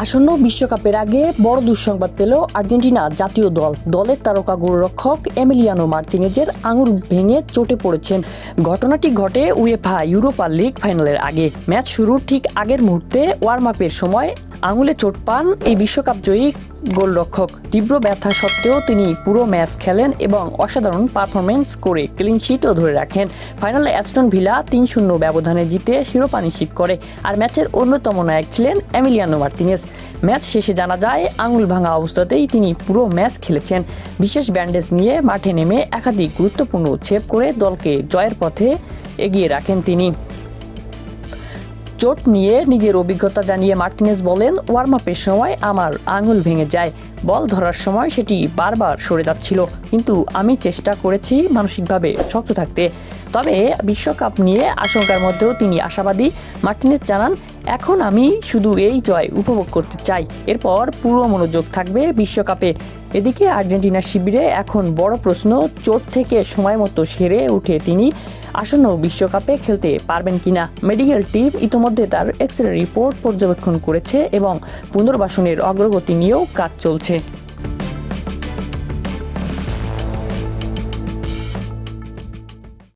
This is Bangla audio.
আসন্ন বিশ্বকাপের আগে বড় দুঃসংবাদ পেল আর্জেন্টিনা জাতীয় দলের তারকা গোলরক্ষক এমিলিয়ানো মার্তিনেজের আঙুল ভেঙে চোটে পড়েছেন। ঘটনাটি ঘটে উয়েফা ইউরোপা লিগ ফাইনালের আগে। ম্যাচ শুরুর ঠিক আগের মুহূর্তে ওয়ার্ম আপের সময় আঙুলে চোট পান এই বিশ্বকাপ জয়ী গোলরক্ষক। তীব্র ব্যথা সত্ত্বেও তিনি পুরো ম্যাচ খেলেন এবং অসাধারণ পারফরমেন্স করে ক্লিন শিটও ধরে রাখেন। ফাইনালে অ্যাস্টন ভিলা ৩-০ ব্যবধানে জিতে শিরোপা নিশ্চিত করে। আর ম্যাচের অন্যতম নায়ক ছিলেন এমিলিয়ানো মার্তিনেজ। ম্যাচ শেষে জানা যায় আঙুল ভাঙা অবস্থাতেই তিনি পুরো ম্যাচ খেলেছেন। বিশেষ ব্যান্ডেজ নিয়ে মাঠে নেমে একাধিক গুরুত্বপূর্ণ সেভ করে দলকে জয়ের পথে এগিয়ে রাখেন তিনি। চোট নিয়ে নিজের অভিজ্ঞতা জানিয়ে মার্তিনেজ বলেন, ওয়ার্ম আপের সময় আমার আঙুল ভেঙে যায়। বল ধরার সময় সেটি বারবার সরে যাচ্ছিল, কিন্তু আমি চেষ্টা করেছি মানসিকভাবে শক্ত থাকতে। তবে বিশ্বকাপ নিয়ে আশঙ্কার মধ্যেও তিনি আশাবাদী। মার্তিনেজ জানান, এখন আমি শুধু এই জয় উপভোগ করতে চাই, এরপর পুরো মনোযোগ থাকবে বিশ্বকাপে। এদিকে আর্জেন্টিনার শিবিরে এখন বড় প্রশ্ন, চোট থেকে সময় মতো সেরে উঠে তিনি আসন্ন বিশ্বকাপে খেলতে পারবেন কিনা। মেডিকেল টিম ইতোমধ্যে তার এক্স-রে রিপোর্ট পর্যবেক্ষণ করেছে এবং পুনর্বাসনের অগ্রগতি নিয়েও কাজ চলছে।